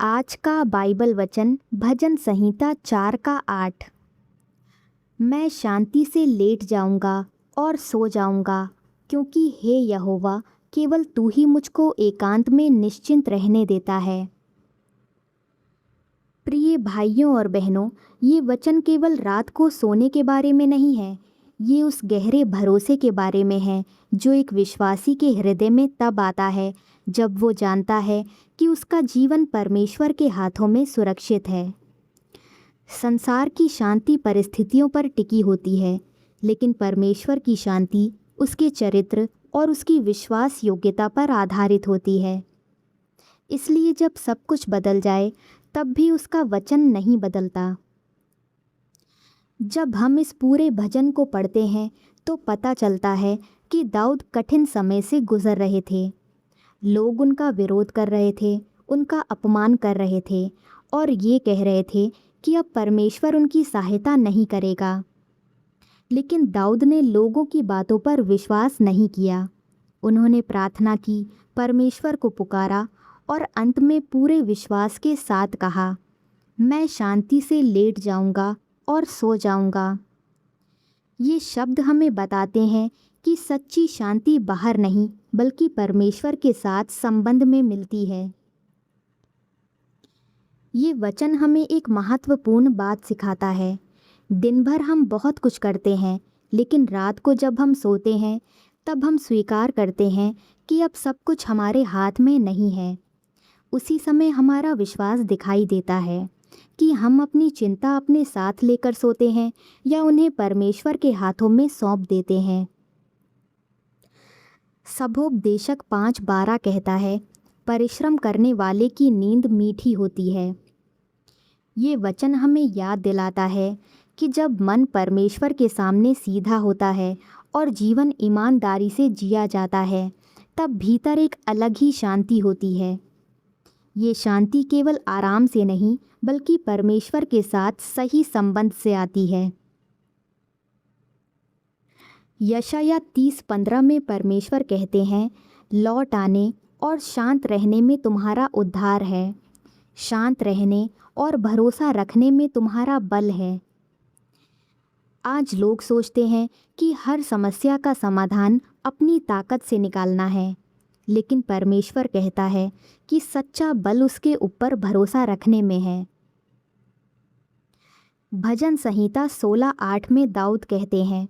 आज का बाइबल वचन भजन संहिता 4 का 8। मैं शांति से लेट जाऊंगा और सो जाऊंगा, क्योंकि हे यहोवा, केवल तू ही मुझको एकांत में निश्चिंत रहने देता है। प्रिय भाइयों और बहनों, ये वचन केवल रात को सोने के बारे में नहीं है। ये उस गहरे भरोसे के बारे में है जो एक विश्वासी के हृदय में तब आता है जब वो जानता है कि उसका जीवन परमेश्वर के हाथों में सुरक्षित है। संसार की शांति परिस्थितियों पर टिकी होती है, लेकिन परमेश्वर की शांति उसके चरित्र और उसकी विश्वास योग्यता पर आधारित होती है। इसलिए जब सब कुछ बदल जाए, तब भी उसका वचन नहीं बदलता। जब हम इस पूरे भजन को पढ़ते हैं तो पता चलता है कि दाऊद कठिन समय से गुजर रहे थे। लोग उनका विरोध कर रहे थे, उनका अपमान कर रहे थे और ये कह रहे थे कि अब परमेश्वर उनकी सहायता नहीं करेगा। लेकिन दाऊद ने लोगों की बातों पर विश्वास नहीं किया। उन्होंने प्रार्थना की, परमेश्वर को पुकारा और अंत में पूरे विश्वास के साथ कहा, मैं शांति से लेट जाऊंगा और सो जाऊंगा। ये शब्द हमें बताते हैं कि सच्ची शांति बाहर नहीं बल्कि परमेश्वर के साथ संबंध में मिलती है। ये वचन हमें एक महत्वपूर्ण बात सिखाता है। दिन भर हम बहुत कुछ करते हैं, लेकिन रात को जब हम सोते हैं तब हम स्वीकार करते हैं कि अब सब कुछ हमारे हाथ में नहीं है। उसी समय हमारा विश्वास दिखाई देता है कि हम अपनी चिंता अपने साथ लेकर सोते हैं या उन्हें परमेश्वर के हाथों में सौंप देते हैं। सबोपदेशक 5:12 कहता है, परिश्रम करने वाले की नींद मीठी होती है। ये वचन हमें याद दिलाता है कि जब मन परमेश्वर के सामने सीधा होता है और जीवन ईमानदारी से जिया जाता है, तब भीतर एक अलग ही शांति होती है। ये शांति केवल आराम से नहीं बल्कि परमेश्वर के साथ सही संबंध से आती है। यशायाह 30:15 में परमेश्वर कहते हैं, लौट आने और शांत रहने में तुम्हारा उद्धार है। शांत रहने और भरोसा रखने में तुम्हारा बल है। आज लोग सोचते हैं कि हर समस्या का समाधान अपनी ताकत से निकालना है, लेकिन परमेश्वर कहता है कि सच्चा बल उसके ऊपर भरोसा रखने में है। भजन संहिता 16:8 में दाऊद कहते हैं,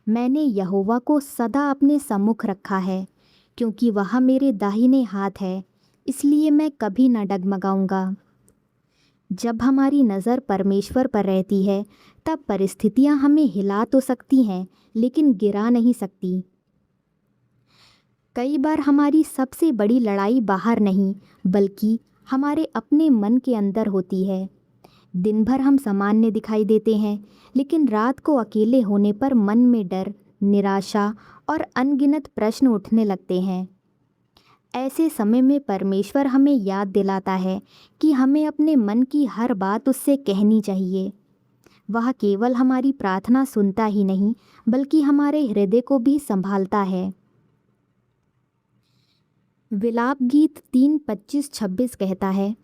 मैंने यहोवा को सदा अपने सम्मुख रखा है, क्योंकि वह मेरे दाहिने हाथ है, इसलिए मैं कभी न डगमगाऊंगा। जब हमारी नज़र परमेश्वर पर रहती है, तब परिस्थितियां हमें हिला तो सकती हैं, लेकिन गिरा नहीं सकती। कई बार हमारी सबसे बड़ी लड़ाई बाहर नहीं बल्कि हमारे अपने मन के अंदर होती है। दिन भर हम सामान्य दिखाई देते हैं, लेकिन रात को अकेले होने पर मन में डर, निराशा और अनगिनत प्रश्न उठने लगते हैं। ऐसे समय में परमेश्वर हमें याद दिलाता है कि हमें अपने मन की हर बात उससे कहनी चाहिए। वह केवल हमारी प्रार्थना सुनता ही नहीं बल्कि हमारे हृदय को भी संभालता है। विलाप गीत 3:25-26 कहता है,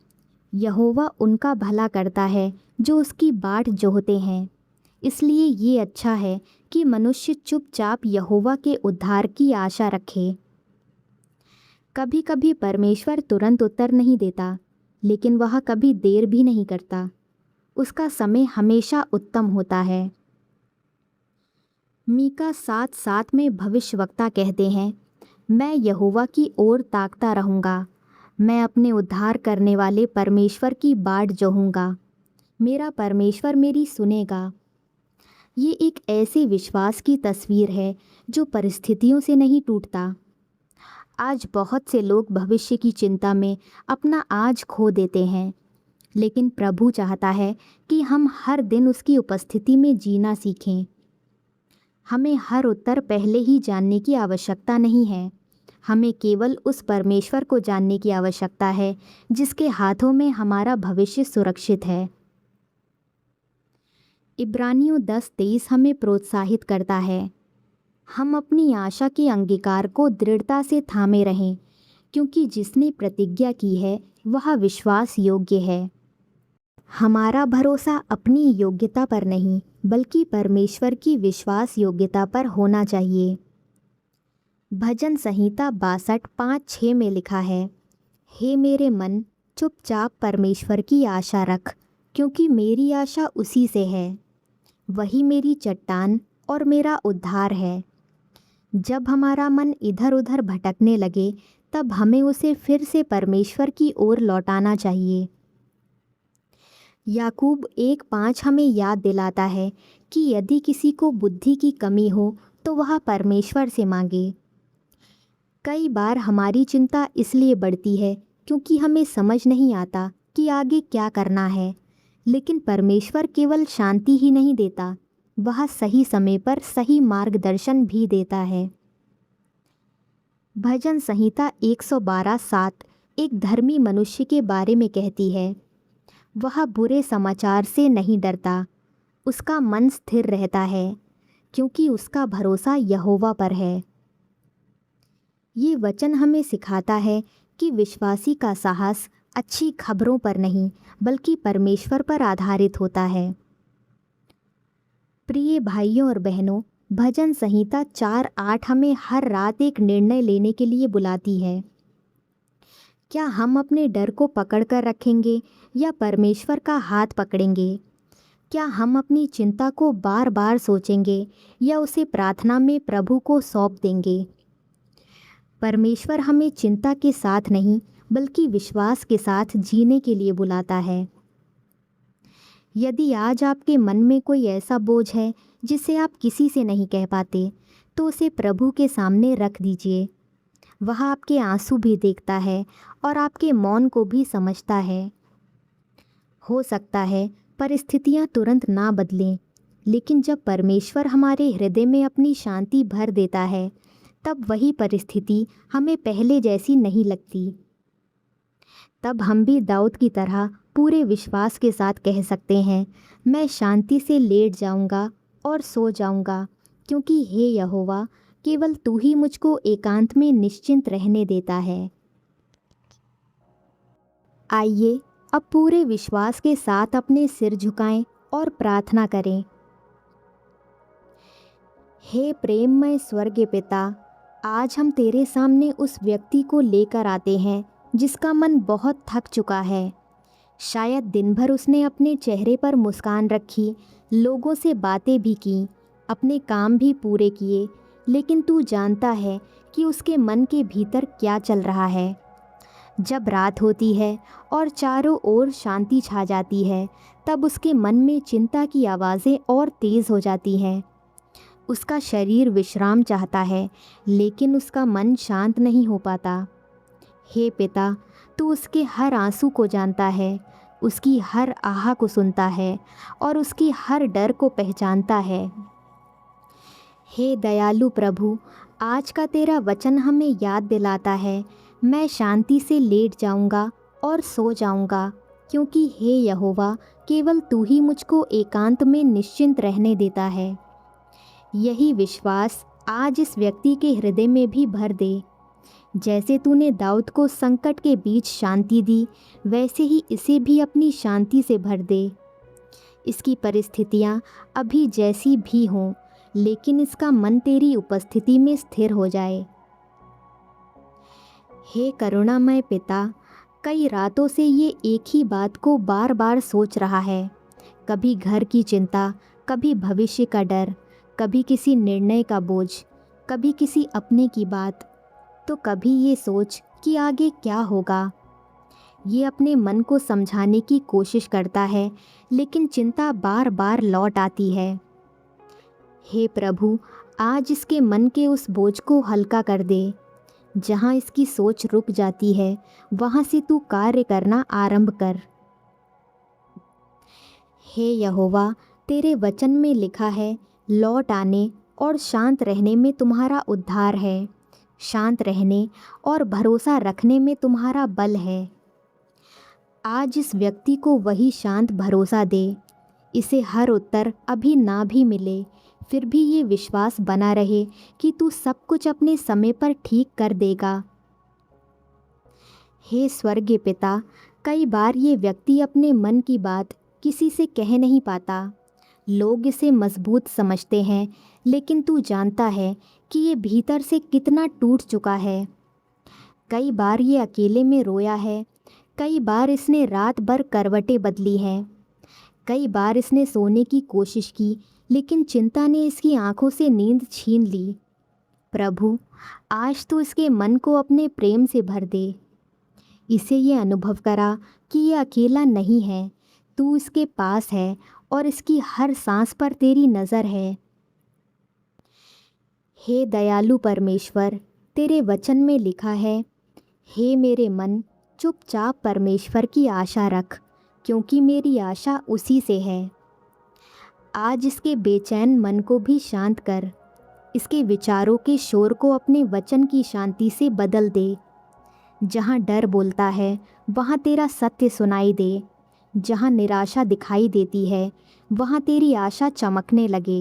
यहोवा उनका भला करता है जो उसकी बाट जोहते हैं। इसलिए ये अच्छा है कि मनुष्य चुपचाप यहोवा के उद्धार की आशा रखे। कभी कभी परमेश्वर तुरंत उत्तर नहीं देता, लेकिन वह कभी देर भी नहीं करता। उसका समय हमेशा उत्तम होता है। मीका 7:7 में भविष्यवक्ता कहते हैं, मैं यहोवा की ओर ताकता रहूँगा। मैं अपने उद्धार करने वाले परमेश्वर की बाट जोहूँगा। मेरा परमेश्वर मेरी सुनेगा। ये एक ऐसे विश्वास की तस्वीर है जो परिस्थितियों से नहीं टूटता। आज बहुत से लोग भविष्य की चिंता में अपना आज खो देते हैं, लेकिन प्रभु चाहता है कि हम हर दिन उसकी उपस्थिति में जीना सीखें। हमें हर उत्तर पहले ही जानने की आवश्यकता नहीं है। हमें केवल उस परमेश्वर को जानने की आवश्यकता है जिसके हाथों में हमारा भविष्य सुरक्षित है। इब्रानियों 10:23 हमें प्रोत्साहित करता है, हम अपनी आशा के अंगीकार को दृढ़ता से थामे रहें, क्योंकि जिसने प्रतिज्ञा की है वह विश्वास योग्य है। हमारा भरोसा अपनी योग्यता पर नहीं बल्कि परमेश्वर की विश्वास योग्यता पर होना चाहिए। भजन संहिता 62:5-6 में लिखा है, हे मेरे मन, चुपचाप परमेश्वर की आशा रख, क्योंकि मेरी आशा उसी से है। वही मेरी चट्टान और मेरा उद्धार है। जब हमारा मन इधर उधर भटकने लगे तब हमें उसे फिर से परमेश्वर की ओर लौटाना चाहिए। याकूब 1:5 हमें याद दिलाता है कि यदि किसी को बुद्धि की कमी हो तो वह परमेश्वर से मांगे। कई बार हमारी चिंता इसलिए बढ़ती है क्योंकि हमें समझ नहीं आता कि आगे क्या करना है, लेकिन परमेश्वर केवल शांति ही नहीं देता, वह सही समय पर सही मार्गदर्शन भी देता है। भजन संहिता 112:7 एक धर्मी मनुष्य के बारे में कहती है, वह बुरे समाचार से नहीं डरता, उसका मन स्थिर रहता है, क्योंकि उसका भरोसा यहोवा पर है। ये वचन हमें सिखाता है कि विश्वासी का साहस अच्छी खबरों पर नहीं बल्कि परमेश्वर पर आधारित होता है। प्रिय भाइयों और बहनों, भजन संहिता 4:8 हमें हर रात एक निर्णय लेने के लिए बुलाती है। क्या हम अपने डर को पकड़ कर रखेंगे या परमेश्वर का हाथ पकड़ेंगे? क्या हम अपनी चिंता को बार बार सोचेंगे या उसे प्रार्थना में प्रभु को सौंप देंगे? परमेश्वर हमें चिंता के साथ नहीं बल्कि विश्वास के साथ जीने के लिए बुलाता है। यदि आज आपके मन में कोई ऐसा बोझ है जिसे आप किसी से नहीं कह पाते, तो उसे प्रभु के सामने रख दीजिए। वह आपके आंसू भी देखता है और आपके मौन को भी समझता है। हो सकता है परिस्थितियां तुरंत ना बदलें, लेकिन जब परमेश्वर हमारे हृदय में अपनी शांति भर देता है, तब वही परिस्थिति हमें पहले जैसी नहीं लगती। तब हम भी दाऊद की तरह पूरे विश्वास के साथ कह सकते हैं, मैं शांति से लेट जाऊंगा और सो जाऊंगा, क्योंकि हे यहोवा, केवल तू ही मुझको एकांत में निश्चिंत रहने देता है। आइए अब पूरे विश्वास के साथ अपने सिर झुकाएं और प्रार्थना करें। हे प्रेममय स्वर्गीय पिता, आज हम तेरे सामने उस व्यक्ति को लेकर आते हैं जिसका मन बहुत थक चुका है। शायद दिन भर उसने अपने चेहरे पर मुस्कान रखी, लोगों से बातें भी की, अपने काम भी पूरे किए, लेकिन तू जानता है कि उसके मन के भीतर क्या चल रहा है। जब रात होती है और चारों ओर शांति छा जाती है, तब उसके मन में चिंता की आवाज़ें और तेज़ हो जाती हैं। उसका शरीर विश्राम चाहता है, लेकिन उसका मन शांत नहीं हो पाता। हे पिता, तू उसके हर आंसू को जानता है, उसकी हर आह को सुनता है और उसकी हर डर को पहचानता है। हे दयालु प्रभु, आज का तेरा वचन हमें याद दिलाता है, मैं शांति से लेट जाऊंगा और सो जाऊंगा, क्योंकि हे यहोवा, केवल तू ही मुझको एकांत में निश्चिंत रहने देता है। यही विश्वास आज इस व्यक्ति के हृदय में भी भर दे। जैसे तूने दाऊद को संकट के बीच शांति दी, वैसे ही इसे भी अपनी शांति से भर दे। इसकी परिस्थितियाँ अभी जैसी भी हों, लेकिन इसका मन तेरी उपस्थिति में स्थिर हो जाए। हे करुणामय पिता, कई रातों से ये एक ही बात को बार बार सोच रहा है। कभी घर की चिंता, कभी भविष्य का डर, कभी किसी निर्णय का बोझ, कभी किसी अपने की बात, तो कभी ये सोच कि आगे क्या होगा। ये अपने मन को समझाने की कोशिश करता है, लेकिन चिंता बार बार लौट आती है। हे प्रभु, आज इसके मन के उस बोझ को हल्का कर दे। जहाँ इसकी सोच रुक जाती है, वहाँ से तू कार्य करना आरंभ कर। हे यहोवा, तेरे वचन में लिखा है, लौट आने और शांत रहने में तुम्हारा उद्धार है। शांत रहने और भरोसा रखने में तुम्हारा बल है। आज इस व्यक्ति को वही शांत भरोसा दे। इसे हर उत्तर अभी ना भी मिले, फिर भी ये विश्वास बना रहे कि तू सब कुछ अपने समय पर ठीक कर देगा। हे स्वर्गीय पिता, कई बार ये व्यक्ति अपने मन की बात किसी से कह नहीं पाता। लोग इसे मजबूत समझते हैं, लेकिन तू जानता है कि ये भीतर से कितना टूट चुका है। कई बार ये अकेले में रोया है, कई बार इसने रात भर करवटें बदली हैं, कई बार इसने सोने की कोशिश की, लेकिन चिंता ने इसकी आंखों से नींद छीन ली। प्रभु, आज तू इसके मन को अपने प्रेम से भर दे। इसे ये अनुभव करा कि ये अकेला नहीं है, तू इसके पास है और इसकी हर सांस पर तेरी नज़र है। हे दयालु परमेश्वर, तेरे वचन में लिखा है, हे मेरे मन, चुपचाप परमेश्वर की आशा रख, क्योंकि मेरी आशा उसी से है। आज इसके बेचैन मन को भी शांत कर, इसके विचारों के शोर को अपने वचन की शांति से बदल दे। जहाँ डर बोलता है वहाँ तेरा सत्य सुनाई दे, जहाँ निराशा दिखाई देती है वहाँ तेरी आशा चमकने लगे।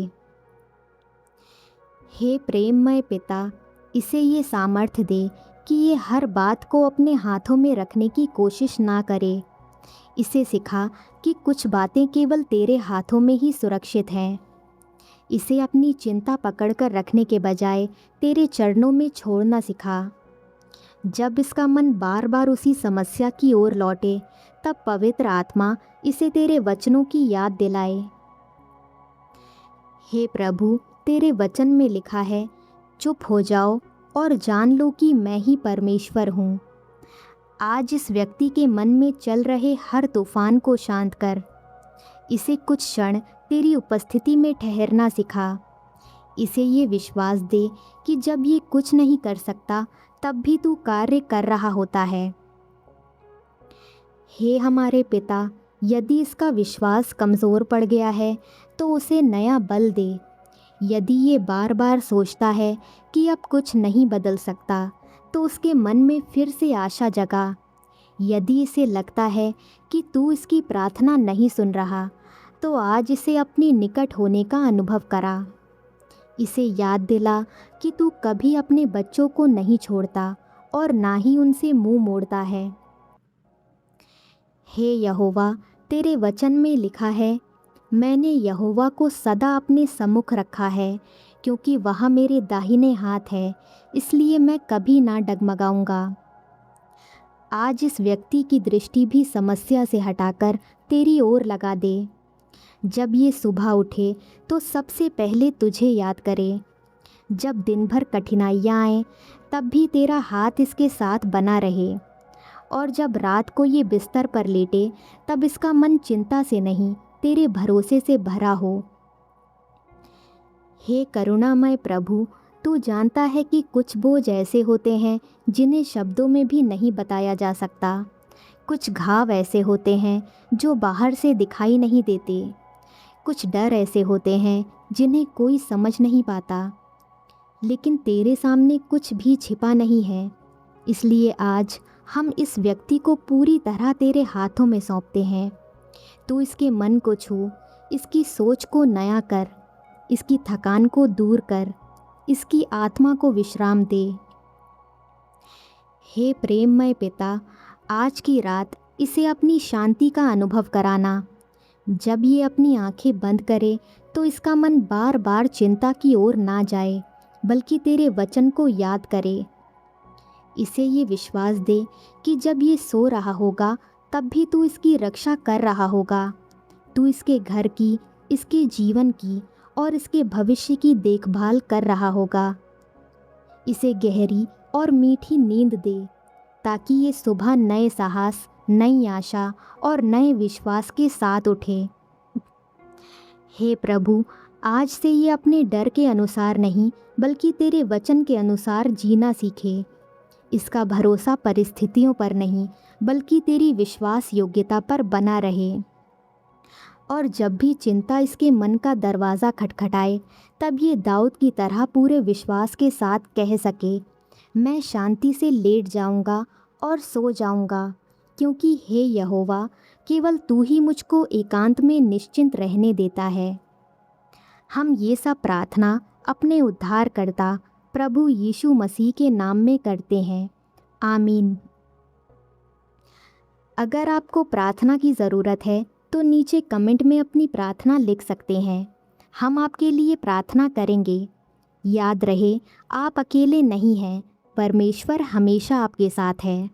हे प्रेममय पिता, इसे ये सामर्थ्य दे कि ये हर बात को अपने हाथों में रखने की कोशिश ना करे। इसे सिखा कि कुछ बातें केवल तेरे हाथों में ही सुरक्षित हैं। इसे अपनी चिंता पकड़कर रखने के बजाय तेरे चरणों में छोड़ना सिखा। जब इसका मन बार बार उसी समस्या की ओर लौटे, तब पवित्र आत्मा इसे तेरे वचनों की याद दिलाए। हे प्रभु, तेरे वचन में लिखा है, चुप हो जाओ और जान लो कि मैं ही परमेश्वर हूँ। आज इस व्यक्ति के मन में चल रहे हर तूफान को शांत कर। इसे कुछ क्षण तेरी उपस्थिति में ठहरना सिखा। इसे ये विश्वास दे कि जब ये कुछ नहीं कर सकता, तब भी तू कार्य कर रहा होता है। हे हमारे पिता, यदि इसका विश्वास कमज़ोर पड़ गया है तो उसे नया बल दे। यदि ये बार बार सोचता है कि अब कुछ नहीं बदल सकता, तो उसके मन में फिर से आशा जगा। यदि इसे लगता है कि तू इसकी प्रार्थना नहीं सुन रहा, तो आज इसे अपनी निकट होने का अनुभव करा। इसे याद दिला कि तू कभी अपने बच्चों को नहीं छोड़ता और ना ही उनसे मुंह मोड़ता है। हे यहोवा, तेरे वचन में लिखा है, मैंने यहोवा को सदा अपने सम्मुख रखा है, क्योंकि वह मेरे दाहिने हाथ है, इसलिए मैं कभी ना डगमगाऊंगा। आज इस व्यक्ति की दृष्टि भी समस्या से हटाकर तेरी ओर लगा दे। जब ये सुबह उठे तो सबसे पहले तुझे याद करे। जब दिन भर कठिनाइयाँ आएँ, तब भी तेरा हाथ इसके साथ बना रहे। और जब रात को ये बिस्तर पर लेटे, तब इसका मन चिंता से नहीं, तेरे भरोसे से भरा हो। हे करुणामय प्रभु, तू जानता है कि कुछ बोझ ऐसे होते हैं जिन्हें शब्दों में भी नहीं बताया जा सकता। कुछ घाव ऐसे होते हैं जो बाहर से दिखाई नहीं देते। कुछ डर ऐसे होते हैं जिन्हें कोई समझ नहीं पाता। लेकिन तेरे सामने कुछ भी छिपा नहीं है। इसलिए आज हम इस व्यक्ति को पूरी तरह तेरे हाथों में सौंपते हैं। तू इसके मन को छू, इसकी सोच को नया कर, इसकी थकान को दूर कर, इसकी आत्मा को विश्राम दे। हे प्रेममय पिता, आज की रात इसे अपनी शांति का अनुभव कराना। जब ये अपनी आंखें बंद करे तो इसका मन बार बार चिंता की ओर ना जाए, बल्कि तेरे वचन को याद करे। इसे ये विश्वास दे कि जब ये सो रहा होगा, तब भी तू इसकी रक्षा कर रहा होगा। तू इसके घर की, इसके जीवन की और इसके भविष्य की देखभाल कर रहा होगा। इसे गहरी और मीठी नींद दे, ताकि ये सुबह नए साहस, नई आशा और नए विश्वास के साथ उठे। हे प्रभु, आज से ये अपने डर के अनुसार नहीं, बल्कि तेरे वचन के अनुसार जीना सीखे। इसका भरोसा परिस्थितियों पर नहीं, बल्कि तेरी विश्वास योग्यता पर बना रहे। और जब भी चिंता इसके मन का दरवाज़ा खटखटाए, तब ये दाऊद की तरह पूरे विश्वास के साथ कह सके, मैं शांति से लेट जाऊंगा और सो जाऊंगा, क्योंकि हे यहोवा, केवल तू ही मुझको एकांत में निश्चिंत रहने देता है। हम ये सब प्रार्थना अपने उद्धारकर्ता प्रभु यीशु मसीह के नाम में करते हैं। आमीन। अगर आपको प्रार्थना की ज़रूरत है तो नीचे कमेंट में अपनी प्रार्थना लिख सकते हैं। हम आपके लिए प्रार्थना करेंगे। याद रहे, आप अकेले नहीं हैं, परमेश्वर हमेशा आपके साथ है।